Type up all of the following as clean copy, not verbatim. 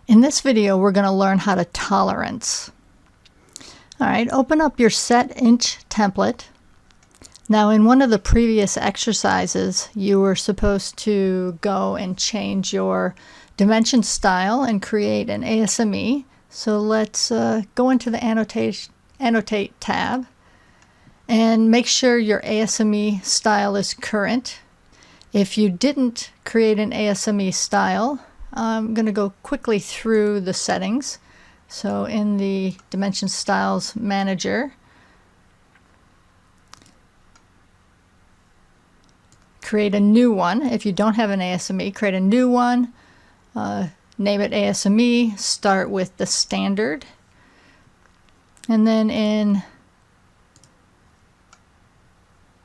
In this video, we're going to learn how to tolerance. All right, open up your set inch template. Now, in one of the previous exercises, you were supposed to go and change your dimension style and create an ASME. So let's go into the Annotate tab and make sure your ASME style is current. If you didn't create an ASME style, I'm going to go quickly through the settings. So in the Dimension Styles Manager, create a new one. If you don't have an ASME, create a new one. Name it ASME. Start with the standard. And then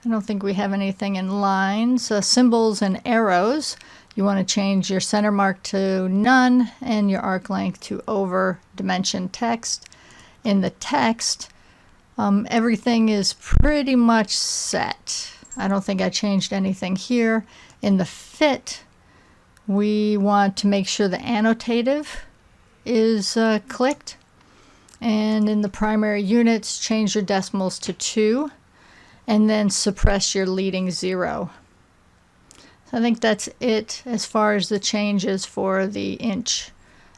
I don't think we have anything in lines. Symbols and arrows. You want to change your center mark to none and your arc length to over dimension text. In the text, everything is pretty much set. I don't think I changed anything here. In the fit, we want to make sure the annotative is clicked. And in the primary units, change your decimals to 2 and then suppress your leading 0. I think that's it as far as the changes for the inch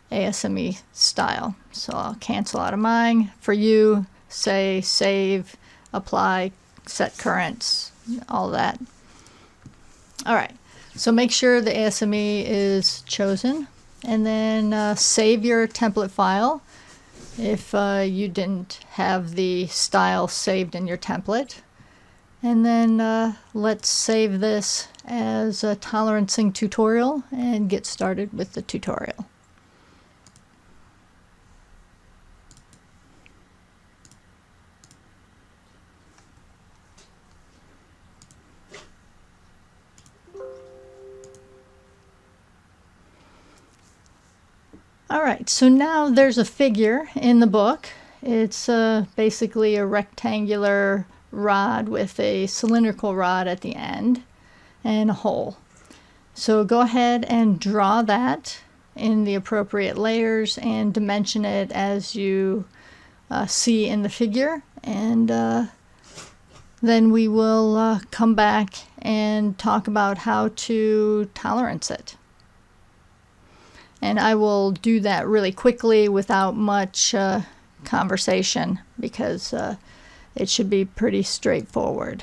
ASME style. So I'll cancel out of mine. For you, say save, apply, set currents, all that. All right, so make sure the ASME is chosen and then save your template file if you didn't have the style saved in your template. And then let's save this as a tolerancing tutorial and get started with the tutorial. All right, so now there's a figure in the book. It's basically a rectangular rod with a cylindrical rod at the end and a hole. So go ahead and draw that in the appropriate layers and dimension it as you see in the figure, and then we will come back and talk about how to tolerance it. And I will do that really quickly without much conversation because it should be pretty straightforward.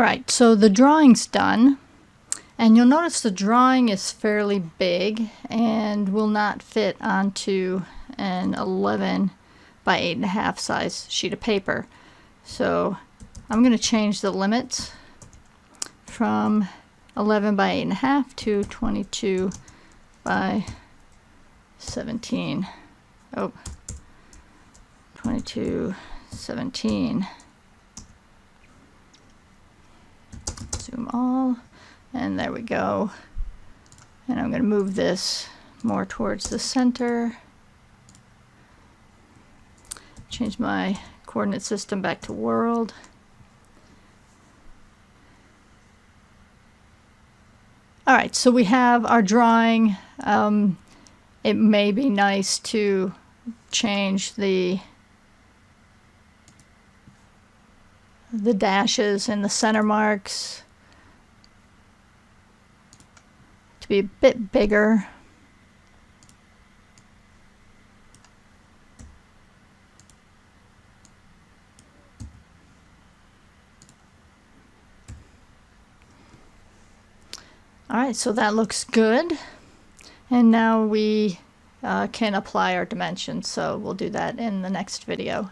Alright, so the drawing's done, and you'll notice the drawing is fairly big and will not fit onto an 11 by 8.5 size sheet of paper. So I'm going to change the limits from 11 by 8.5 to 22 by 17. Oh, 22, 17. Zoom all, and there we go. And I'm going to move this more towards the center. Change my coordinate system back to world. Alright, so we have our drawing. It may be nice to change the dashes and the center marks to be a bit bigger. Alright, so that looks good. And now we can apply our dimensions, so we'll do that in the next video.